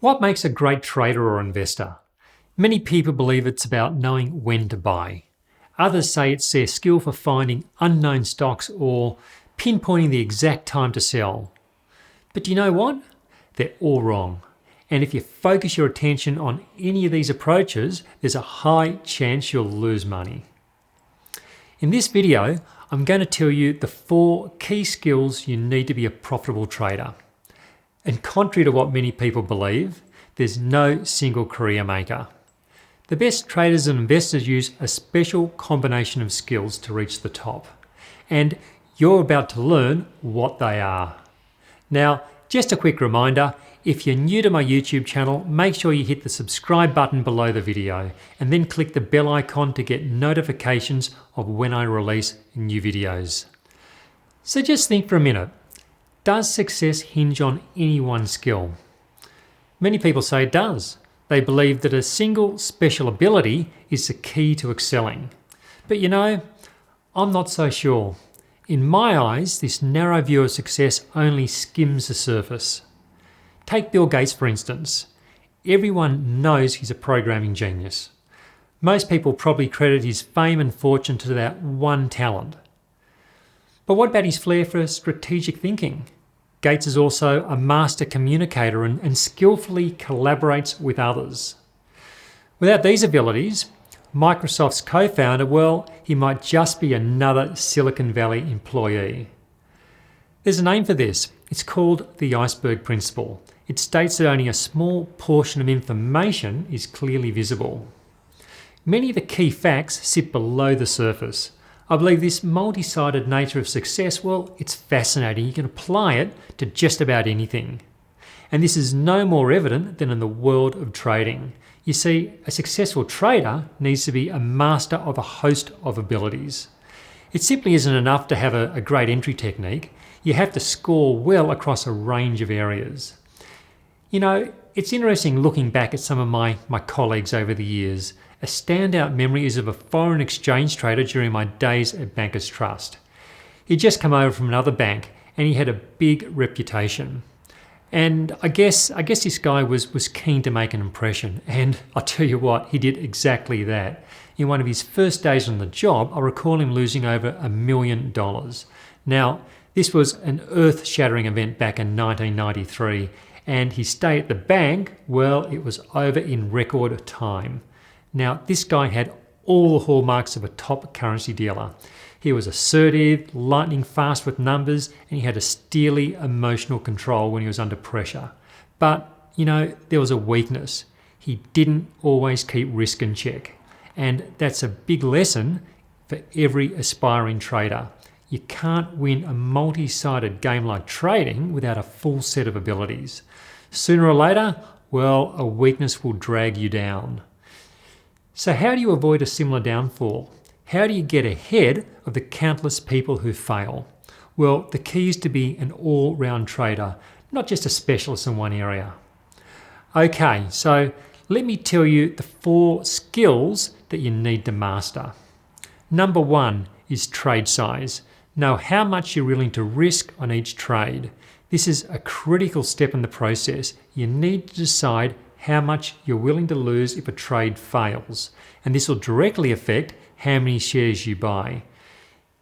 What makes a great trader or investor? Many people believe it's about knowing when to buy. Others say it's their skill for finding unknown stocks or pinpointing the exact time to sell. But you know what? They're all wrong. And if you focus your attention on any of these approaches, there's a high chance you'll lose money. In this video, I'm going to tell you the 4 key skills you need to be a profitable trader. And contrary to what many people believe, there's no single career maker. The best traders and investors use a special combination of skills to reach the top. And you're about to learn what they are. Now, just a quick reminder, if you're new to my YouTube channel, make sure you hit the subscribe button below the video and then click the bell icon to get notifications of when I release new videos. So just think for a minute. Does success hinge on any one skill? Many people say it does. They believe that a single special ability is the key to excelling. But you know, I'm not so sure. In my eyes, this narrow view of success only skims the surface. Take Bill Gates for instance. Everyone knows he's a programming genius. Most people probably credit his fame and fortune to that one talent. But what about his flair for strategic thinking? Gates is also a master communicator and skillfully collaborates with others. Without these abilities, Microsoft's co-founder, well, he might just be another Silicon Valley employee. There's a name for this. It's called the iceberg principle. It states that only a small portion of information is clearly visible. Many of the key facts sit below the surface. I believe this multi-sided nature of success, well, it's fascinating. You can apply it to just about anything. And this is no more evident than in the world of trading. You see, a successful trader needs to be a master of a host of abilities. It simply isn't enough to have a great entry technique. You have to score well across a range of areas. You know, it's interesting looking back at some of my colleagues over the years. A standout memory is of a foreign exchange trader during my days at Bankers Trust. He'd just come over from another bank and he had a big reputation. And I guess this guy was keen to make an impression. And I'll tell you what, he did exactly that. In one of his first days on the job, I recall him losing over $1 million. Now, this was an earth-shattering event back in 1993. And his stay at the bank, well, it was over in record time. Now, this guy had all the hallmarks of a top currency dealer. He was assertive, lightning fast with numbers, and he had a steely emotional control when he was under pressure. But, you know, there was a weakness. He didn't always keep risk in check. And that's a big lesson for every aspiring trader. You can't win a multi-sided game like trading without a full set of abilities. Sooner or later, well, a weakness will drag you down. So how do you avoid a similar downfall? How do you get ahead of the countless people who fail? Well, the key is to be an all-round trader, not just a specialist in one area. Okay, so let me tell you the 4 skills that you need to master. Number 1 is trade size. Know how much you're willing to risk on each trade. This is a critical step in the process. You need to decide how much you're willing to lose if a trade fails, and this will directly affect how many shares you buy.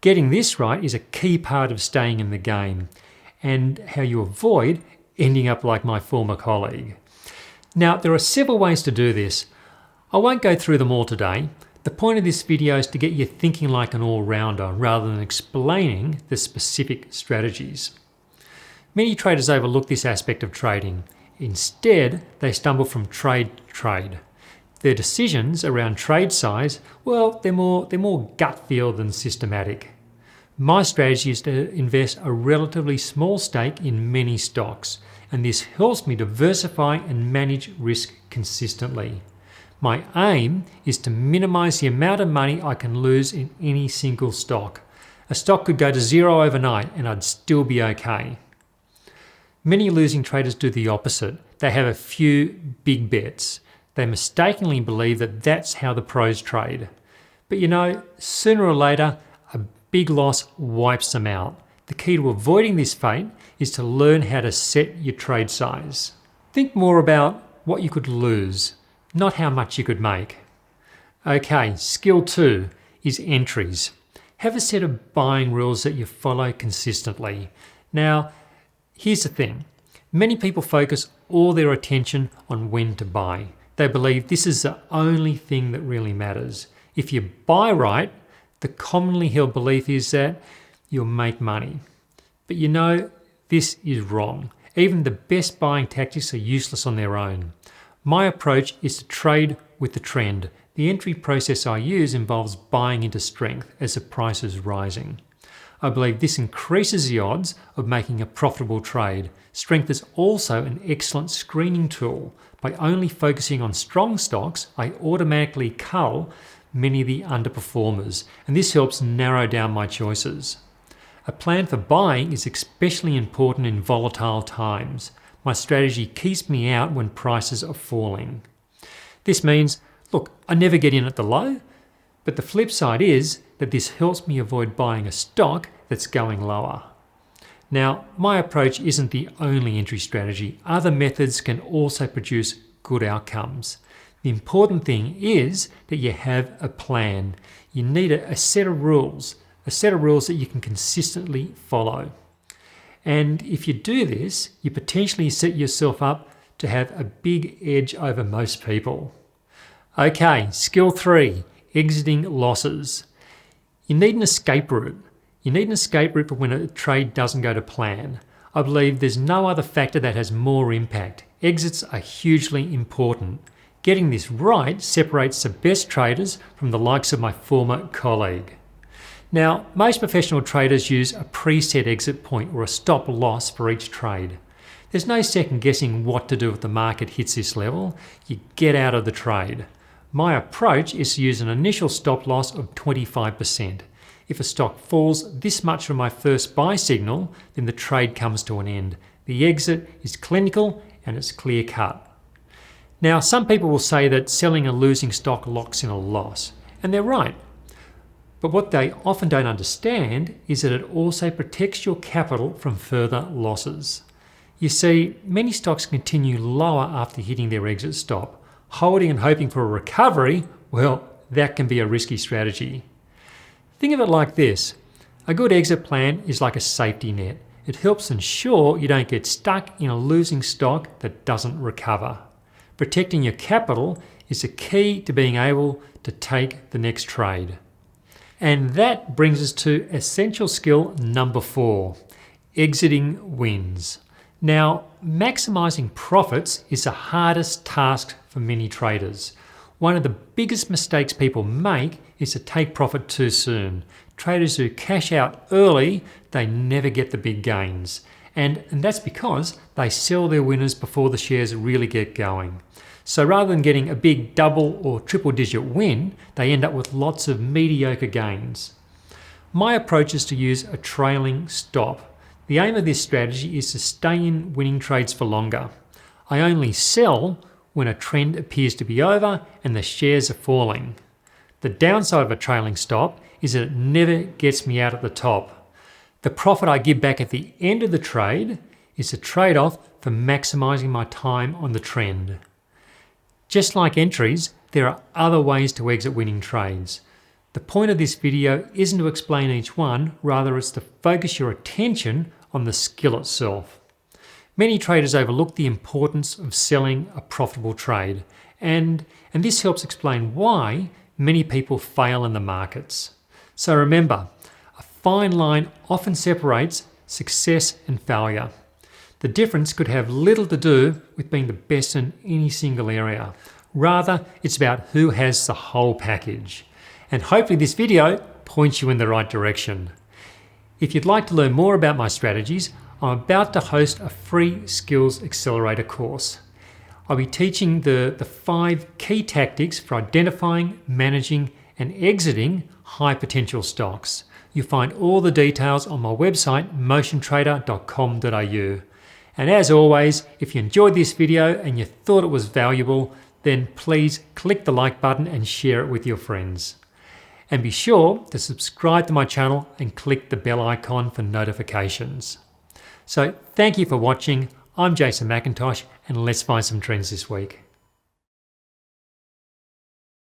Getting this right is a key part of staying in the game, and how you avoid ending up like my former colleague. Now, there are several ways to do this. I won't go through them all today. The point of this video is to get you thinking like an all-rounder rather than explaining the specific strategies. Many traders overlook this aspect of trading. Instead, they stumble from trade to trade. Their decisions around trade size, well, they're more gut feel than systematic. My strategy is to invest a relatively small stake in many stocks, and this helps me diversify and manage risk consistently. My aim is to minimize the amount of money I can lose in any single stock. A stock could go to zero overnight and I'd still be okay. Many losing traders do the opposite. They have a few big bets. They mistakenly believe that that's how the pros trade. But you know, sooner or later, a big loss wipes them out. The key to avoiding this fate is to learn how to set your trade size. Think more about what you could lose, not how much you could make. Okay, skill 2 is entries. Have a set of buying rules that you follow consistently. Now, here's the thing. Many people focus all their attention on when to buy. They believe this is the only thing that really matters. If you buy right, the commonly held belief is that you'll make money. But you know, this is wrong. Even the best buying tactics are useless on their own. My approach is to trade with the trend. The entry process I use involves buying into strength as the price is rising. I believe this increases the odds of making a profitable trade. Strength is also an excellent screening tool. By only focusing on strong stocks, I automatically cull many of the underperformers, and this helps narrow down my choices. A plan for buying is especially important in volatile times. My strategy keeps me out when prices are falling. This means, look, I never get in at the low, but the flip side is that this helps me avoid buying a stock that's going lower. Now, my approach isn't the only entry strategy. Other methods can also produce good outcomes. The important thing is that you have a plan. You need a set of rules that you can consistently follow. And if you do this, you potentially set yourself up to have a big edge over most people. Okay, skill 3, exiting losses. You need an escape route. You need an escape route for when a trade doesn't go to plan. I believe there's no other factor that has more impact. Exits are hugely important. Getting this right separates the best traders from the likes of my former colleague. Now, most professional traders use a preset exit point or a stop loss for each trade. There's no second guessing what to do if the market hits this level. You get out of the trade. My approach is to use an initial stop loss of 25%. If a stock falls this much from my first buy signal, then the trade comes to an end. The exit is clinical and it's clear cut. Now, some people will say that selling a losing stock locks in a loss, and they're right. But what they often don't understand is that it also protects your capital from further losses. You see, many stocks continue lower after hitting their exit stop. Holding and hoping for a recovery, well, that can be a risky strategy. Think of it like this. A good exit plan is like a safety net. It helps ensure you don't get stuck in a losing stock that doesn't recover. Protecting your capital is the key to being able to take the next trade. And that brings us to essential skill number 4, exiting wins. Now, maximizing profits is the hardest task for many traders. One of the biggest mistakes people make is to take profit too soon. Traders who cash out early, they never get the big gains. And that's because they sell their winners before the shares really get going. So rather than getting a big double or triple digit win, they end up with lots of mediocre gains. My approach is to use a trailing stop. The aim of this strategy is to stay in winning trades for longer. I only sell when a trend appears to be over and the shares are falling. The downside of a trailing stop is that it never gets me out at the top. The profit I give back at the end of the trade is a trade-off for maximizing my time on the trend. Just like entries, there are other ways to exit winning trades. The point of this video isn't to explain each one, rather it's to focus your attention on the skill itself. Many traders overlook the importance of selling a profitable trade, and this helps explain why many people fail in the markets. So remember, a fine line often separates success and failure. The difference could have little to do with being the best in any single area. Rather, it's about who has the whole package. And hopefully this video points you in the right direction. If you'd like to learn more about my strategies, I'm about to host a free Skills Accelerator course. I'll be teaching the 5 key tactics for identifying, managing, and exiting high potential stocks. You'll find all the details on my website, motiontrader.com.au. And as always, if you enjoyed this video and you thought it was valuable, then please click the like button and share it with your friends. And be sure to subscribe to my channel and click the bell icon for notifications. So thank you for watching. I'm Jason McIntosh, and let's find some trends this week.